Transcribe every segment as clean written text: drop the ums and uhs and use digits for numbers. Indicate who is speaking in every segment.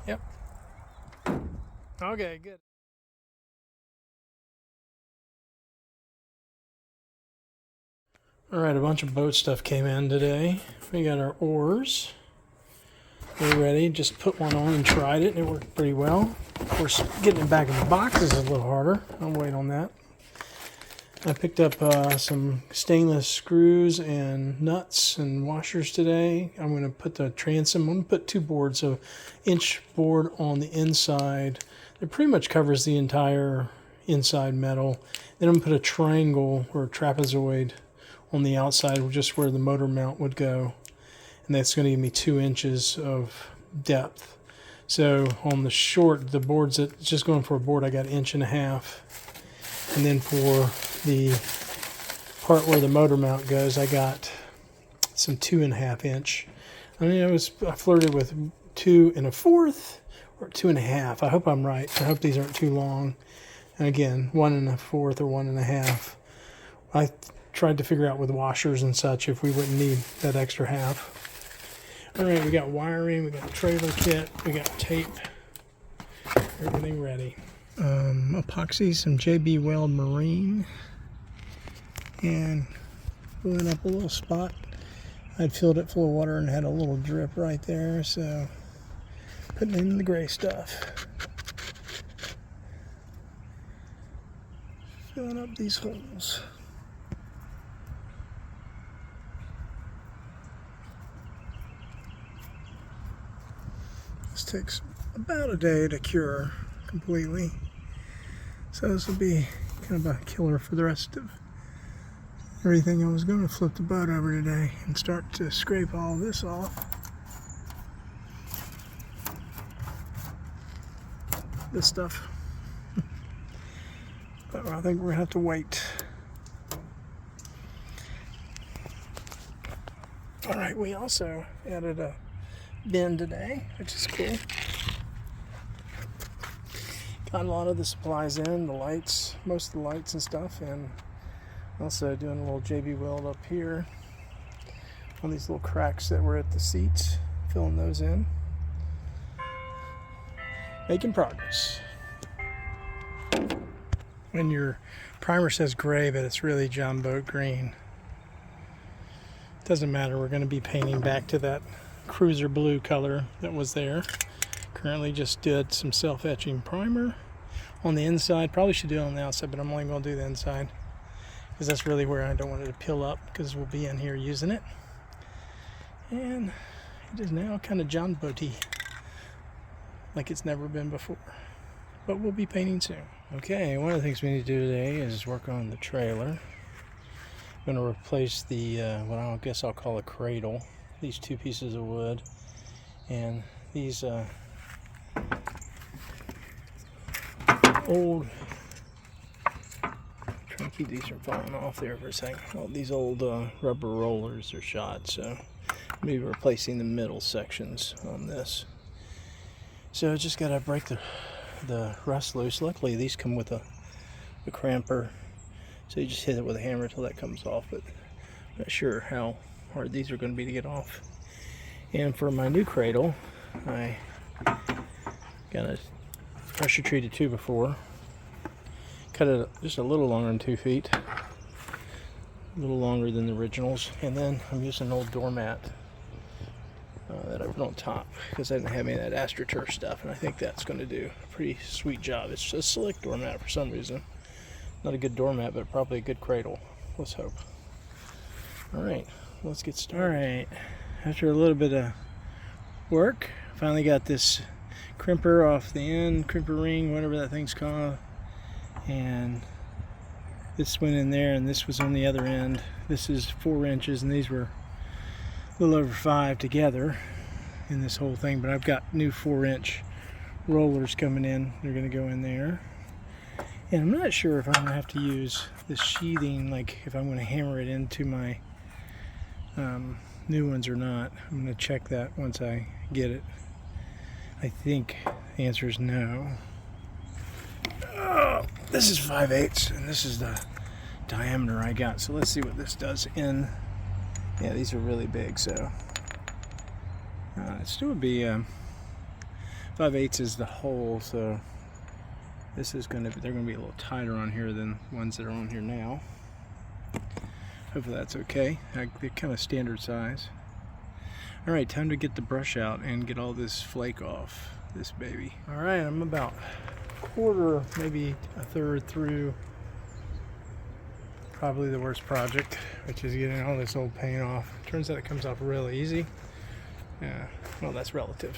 Speaker 1: Yep. Okay, good. All right, a bunch of boat stuff came in today. We got our oars. We're ready. Just put one on and tried it. It worked pretty well. Of course, getting it back in the box is a little harder. I'll wait on that. I picked up some stainless screws and nuts and washers today. I'm going to put the transom. I'm going to put 2 boards, so inch board on the inside. It pretty much covers the entire inside metal. Then I'm going to put a triangle or a trapezoid on the outside, just where the motor mount would go. And that's going to give me 2 inches of depth. So on the short, the boards that just going for a board, I got 1.5 inches. And then for the part where the motor mount goes, I got some 2.5 inch. I mean, I flirted with 2 1/4 or 2.5. I hope I'm right. I hope these aren't too long. And again, 1 1/4 or 1.5. I tried to figure out with washers and such if we wouldn't need that extra half. All right, we got wiring, we got the trailer kit, we got tape, everything ready. Epoxy, some JB Weld Marine, and filling up a little spot. I'd filled it full of water and had a little drip right there, so putting in the gray stuff. Filling up these holes. This takes about a day to cure completely. So this will be kind of a killer for the rest of everything. I was going to flip the boat over today and start to scrape all this off. This stuff. But I think we're going to have to wait. Alright, we also added a bin today, which is cool. Got a lot of the supplies in, the lights, most of the lights and stuff, and also doing a little JB weld up here on these little cracks that were at the seats, filling those in. Making progress. When your primer says gray, but it's really John Boat green. Doesn't matter, we're going to be painting back to that cruiser blue color that was there. Currently just did some self-etching primer on the inside. Probably should do it on the outside, but I'm only going to do the inside because that's really where I don't want it to peel up, because we'll be in here using it. And it is now kind of John Boaty, like it's never been before. But we'll be painting soon. Okay, one of the things we need to do today is work on the trailer. I'm going to replace the, what I guess I'll call a cradle. These 2 pieces of wood. And these old, trying to keep these from falling off there for a second. Well, these old rubber rollers are shot, so maybe replacing the middle sections on this. So I just got to break the rust loose. Luckily these come with a cramper, so you just hit it with a hammer until that comes off, but I'm not sure how hard these are going to be to get off. And for my new cradle, I got a pressure treated 2x4, cut it just a little longer than 2 feet, a little longer than the originals, and then I'm using an old doormat that I put on top because I didn't have any of that AstroTurf stuff, and I think that's going to do a pretty sweet job. It's just a slick doormat for some reason. Not a good doormat, but probably a good cradle. Let's hope. Alright, let's get started. Alright, after a little bit of work, finally got this crimper off the end, crimper ring, whatever that thing's called. And this went in there, and this was on the other end. This is 4 inches, and these were a little over 5 together in this whole thing. But I've got new 4-inch rollers coming in. They're going to go in there. And I'm not sure if I'm going to have to use this sheathing, like if I'm going to hammer it into my new ones or not. I'm going to check that once I get it. I think the answer is no. Oh, this is 5/8, and this is the diameter I got. So let's see what this does in. Yeah, these are really big, so it still would be 5/8 is the hole, so this is they're gonna be a little tighter on here than ones that are on here now. Hopefully that's okay. They're kind of standard size. All right, time to get the brush out and get all this flake off this baby. All right, I'm about a quarter, maybe a third through probably the worst project, which is getting all this old paint off. Turns out it comes off really easy. Well, that's relative.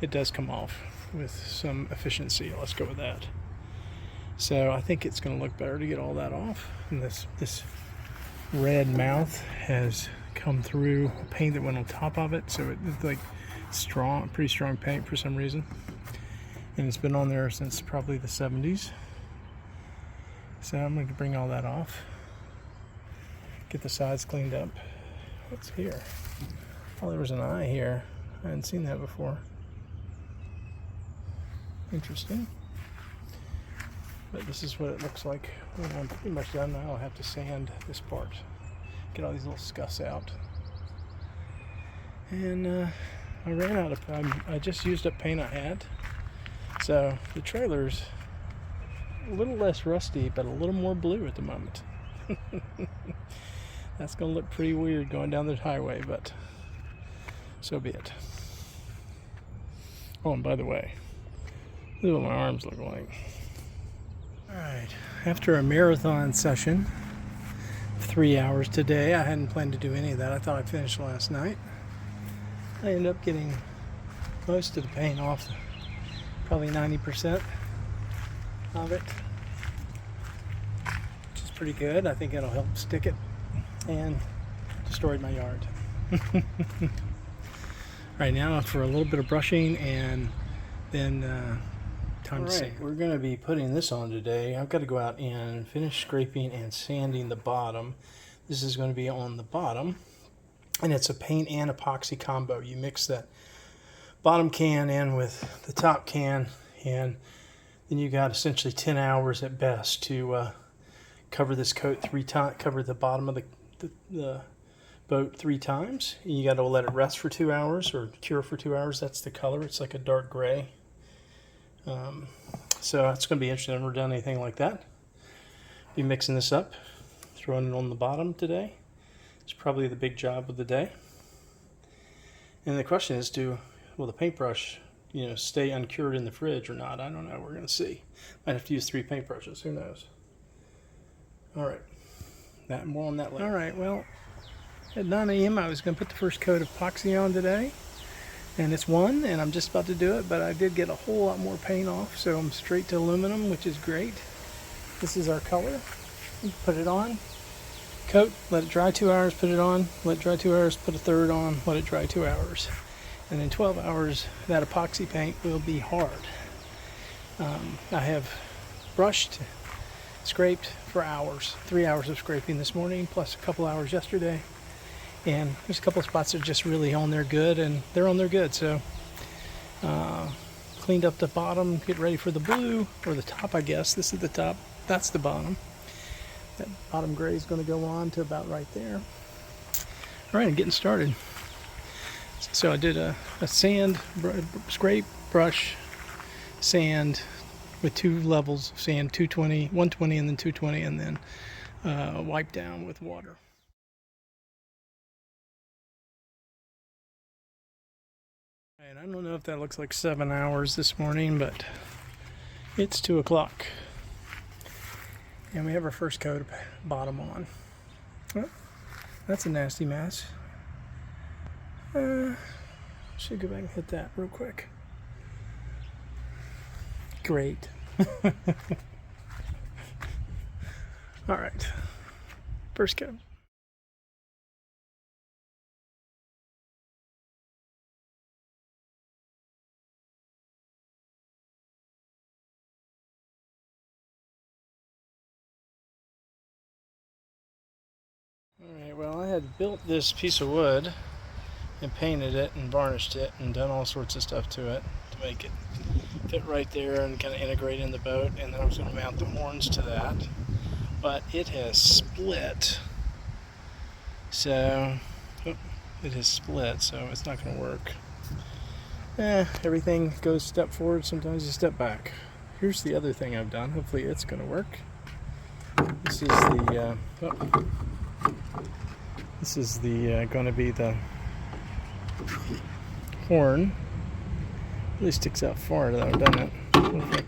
Speaker 1: It does come off with some efficiency. Let's go with that. So I think it's going to look better to get all that off. And this red mouth has come through paint that went on top of it, so it's like pretty strong paint for some reason. And it's been on there since probably the 70s. So I'm going to bring all that off. Get the sides cleaned up. What's here? Oh, there was an eye here. I hadn't seen that before. Interesting. But this is what it looks like when I'm pretty much done. Now I'll have to sand this part. Get all these little scuffs out. And I ran out of, I just used up paint I had. So the trailer's a little less rusty, but a little more blue at the moment. That's going to look pretty weird going down the highway, but so be it. Oh, and by the way, look what my arms look like. Alright, after a marathon session, 3 hours today, I hadn't planned to do any of that. I thought I'd finish last night. I ended up getting most of the paint off, probably 90% of it, which is pretty good. I think it'll help stick it, and destroyed my yard. Right now for a little bit of brushing, and then time to sand. We're going to be putting this on today. I've got to go out and finish scraping and sanding the bottom. This is going to be on the bottom, and it's a paint and epoxy combo. You mix that bottom can in with the top can, and then you got essentially 10 hours at best to cover this coat 3 times, cover the bottom of the boat 3 times. And you got to let it rest for 2 hours or cure for 2 hours. That's the color. It's like a dark gray. So it's going to be interesting. I've never done anything like that. Be mixing this up, throwing it on the bottom today. It's probably the big job of the day. And the question is, will the paintbrush, stay uncured in the fridge or not? I don't know. We're going to see. Might have to use 3 paintbrushes. Who knows? All right. More on that later. All right. Well, at 9 a.m. I was going to put the first coat of epoxy on today. And it's 1, and I'm just about to do it, but I did get a whole lot more paint off, so I'm straight to aluminum, which is great. This is our color. Put it on, coat, let it dry 2 hours, put it on, let it dry 2 hours, put a third on, let it dry 2 hours. And in 12 hours, that epoxy paint will be hard. I have brushed, scraped for hours, 3 hours of scraping this morning, plus a couple hours yesterday. And there's a couple of spots that are just really on there good, and they're on there good. So cleaned up the bottom, get ready for the blue, or the top, I guess. This is the top, that's the bottom. That bottom gray is going to go on to about right there. All right, I'm getting started. So I did a sand, scrape, brush, sand with 2 levels of sand, 220, 120 and then 220, and then wipe down with water. And I don't know if that looks like 7 hours this morning, but it's 2 o'clock. And we have our first coat of bottom on. Oh, that's a nasty mess. Should go back and hit that real quick. Great. All right. First coat. Alright, well, I had built this piece of wood and painted it and varnished it and done all sorts of stuff to it to make it fit right there and kind of integrate in the boat, and then I was going to mount the horns to that, but it has split. So, it has split, so it's not going to work. everything goes step forward, sometimes you step back. Here's the other thing I've done. Hopefully it's going to work. This is the going to be the horn. Really sticks out far though, doesn't it? I wonder if I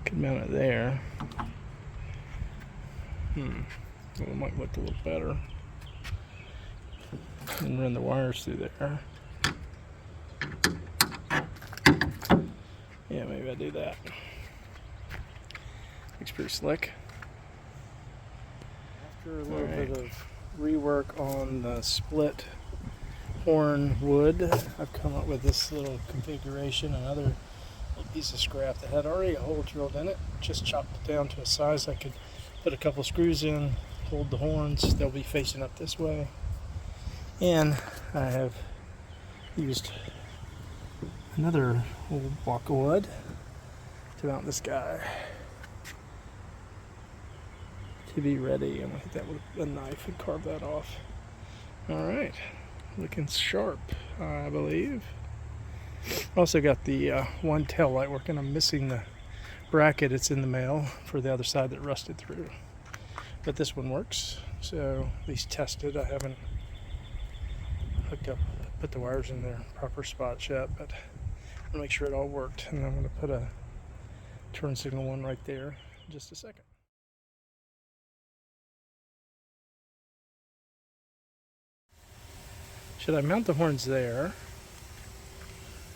Speaker 1: could mount it there. Well, it might look a little better. And run the wires through there. Yeah, maybe I do that. Looks pretty slick. After a little bit of rework on the split horn wood, I've come up with this little configuration, another little piece of scrap that had already a hole drilled in it. Just chopped it down to a size I could put a couple screws in, hold the horns. They'll be facing up this way. And I have used another old block of wood to mount this guy to be ready. I'm going to hit that with a knife and carve that off. Alright, looking sharp, I believe. Also got the one tail light working. I'm missing the bracket. It's in the mail for the other side that rusted through. But this one works, so at least tested. I haven't hooked up, put the wires in their proper spots yet, but I'm going to make sure it all worked. And I'm going to put a turn signal one right there in just a second. Should I mount the horns there,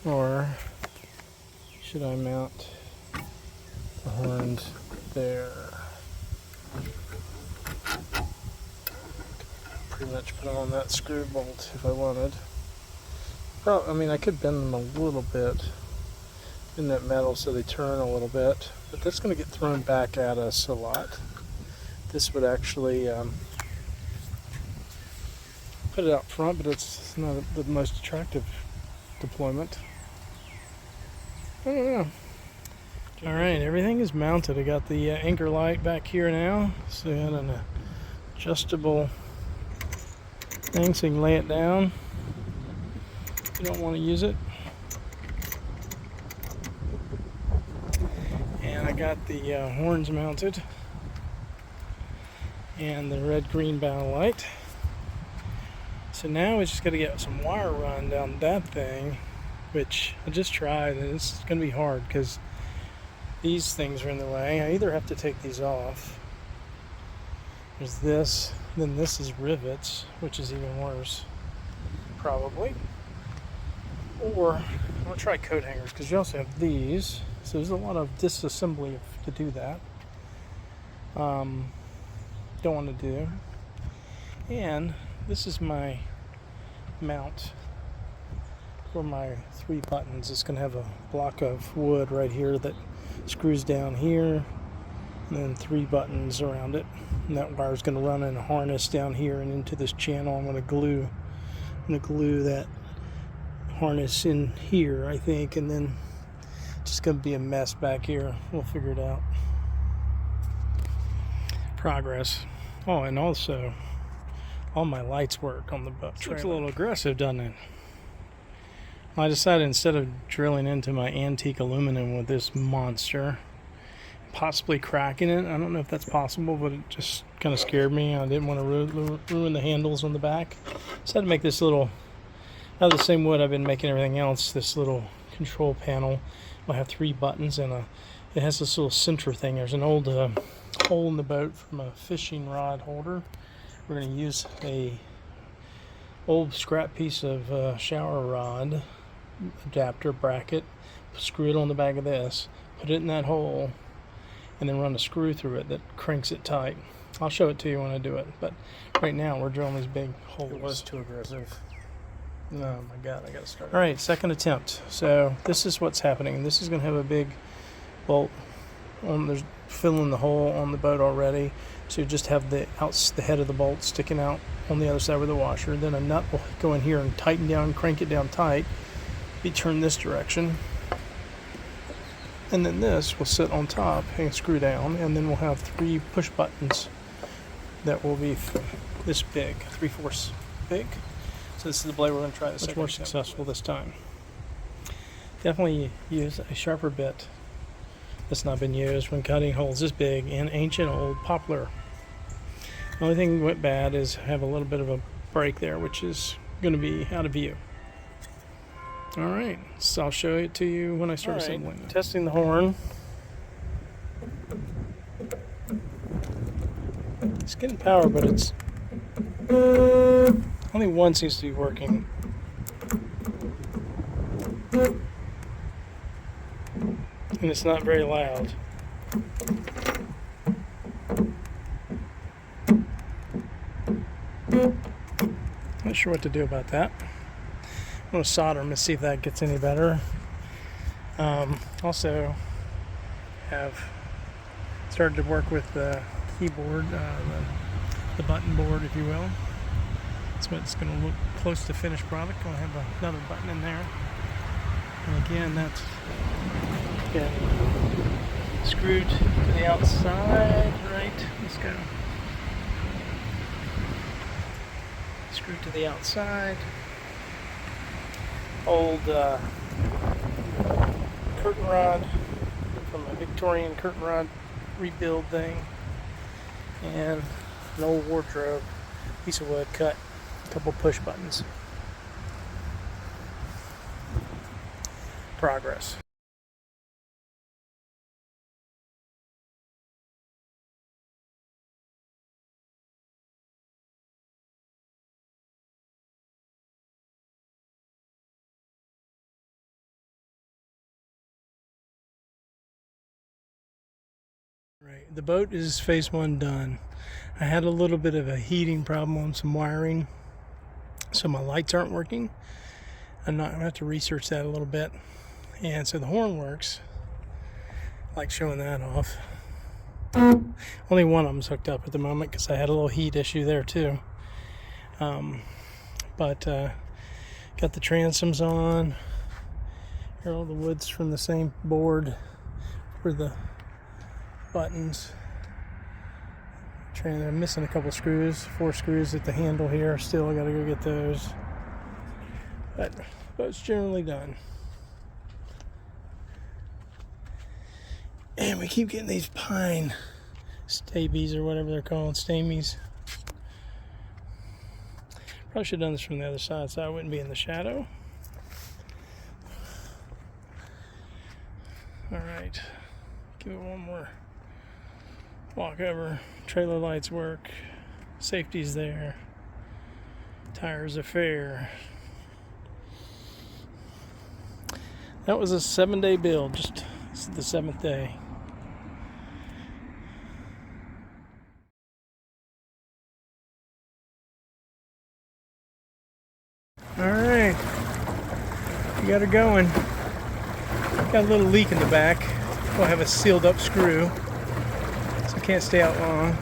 Speaker 1: or should I mount the horns there? Pretty much put on that screw bolt if I wanted. I mean, I could bend them a little bit in that metal so they turn a little bit, but that's going to get thrown back at us a lot. This would actually put it out front, but it's not the most attractive deployment. I don't know. Alright, everything is mounted. I got the anchor light back here now, so I got an adjustable thing so you can lay it down if you don't want to use it. And I got the horns mounted and the red-green bow light. So now we just got to get some wire run down that thing, which I just tried, and it's going to be hard because these things are in the way. I either have to take these off. There's this, then this is rivets, which is even worse, probably. Or I'm going to try coat hangers because you also have these. So there's a lot of disassembly to do that. Don't want to do. And this is my mount for my 3 buttons. It's going to have a block of wood right here that screws down here, and then 3 buttons around it. And that wire is going to run in a harness down here and into this channel. I'm going to glue that harness in here, I think, and then it's just going to be a mess back here. We'll figure it out. Progress. Oh, and also all my lights work on the boat. Looks a little aggressive, doesn't it? Well, I decided instead of drilling into my antique aluminum with this monster, possibly cracking it, I don't know if that's possible, but it just kind of scared me. I didn't want to ruin the handles on the back. So I had to make this little, out of the same wood I've been making everything else, this little control panel. Will have 3 buttons and it has this little center thing. There's an old hole in the boat from a fishing rod holder. We're going to use a old scrap piece of shower rod adapter bracket, screw it on the back of this, put it in that hole, and then run a screw through it that cranks it tight. I'll show it to you when I do it, but right now we're drilling these big holes. It was too aggressive. Oh my god, I gotta start. Alright, second attempt. So this is what's happening. This is going to have a big bolt there's filling the hole on the boat already, so you just have the head of the bolt sticking out on the other side with the washer. Then a nut will go in here and tighten down, crank it down tight, be turned this direction, and then this will sit on top and screw down, and then we'll have 3 push buttons that will be this big, 3/4 big. So this is the blade we're going to try this. Much more successful this time. Definitely use a sharper bit that's not been used when cutting holes this big in ancient old poplar. The only thing that went bad is have a little bit of a break there, which is going to be out of view. Alright, so I'll show it to you when I start assembling. Testing the horn. It's getting power, but it's only one seems to be working. And it's not very loud. Not sure what to do about that. I'm going to solder them and see if that gets any better. Also have started to work with the keyboard, the button board, if you will. That's what it's going to look close to finished product. I'll have another button in there. And again, that's screwed to the outside, right? Let's go. Screwed to the outside. Old curtain rod from a Victorian curtain rod rebuild thing, and an old wardrobe piece of wood cut, a couple push buttons. Progress. Right, the boat is phase one done. I had a little bit of a heating problem on some wiring, so my lights aren't working. I'm going to have to research that a little bit. And so the horn works. I like showing that off. Only one of them's hooked up at the moment because I had a little heat issue there too. But got the transoms on. Here are all the woods from the same board for the buttons. I'm missing a couple screws, 4 screws at the handle here. Still, I gotta go get those. But boat's generally done. And we keep getting these pine stabies or whatever they're called, stamies. Probably should have done this from the other side so I wouldn't be in the shadow. Alright, give it one more walk over. Trailer lights work, safety's there, tires are fair. That was a 7-day build, just this is the 7th day. Alright, we got her going. Got a little leak in the back. We'll have a sealed up screw, so it can't stay out long.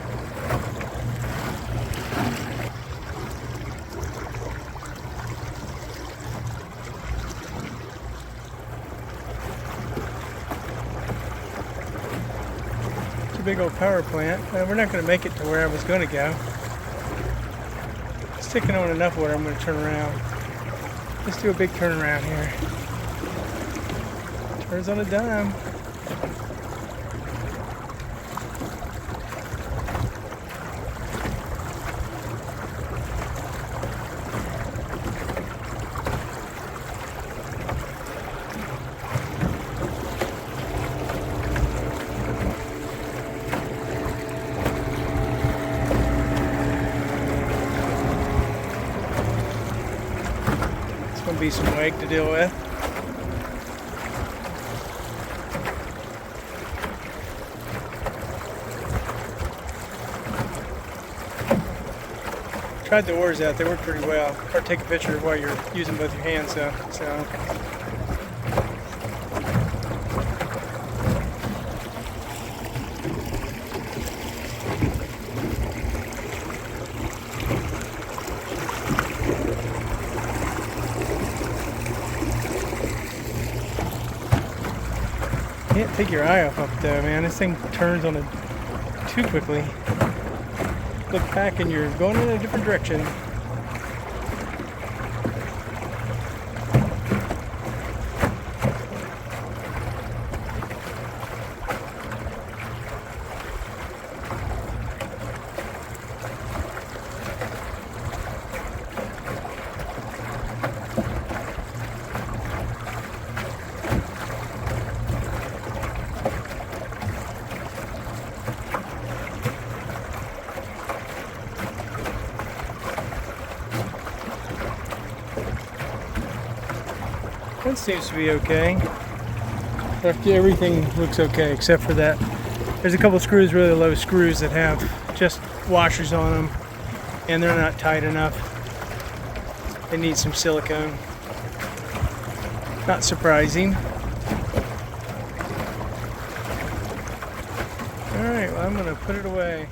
Speaker 1: It's a big old power plant. We're not going to make it to where I was going to go. It's taking on enough water, I'm going to turn around. Let's do a big turnaround here. Turns on a dime. It's going to be some wake to deal with. Tried the oars out, they work pretty well. Or take a picture while you're using both your hands, so. Can't take your eye off of it though, man. This thing turns on it too quickly. Look back and you're going in a different direction. That seems to be okay. Everything looks okay except for that. There's a couple screws, really low screws, that have just washers on them, and they're not tight enough. They need some silicone. Not surprising. Alright, well, I'm going to put it away.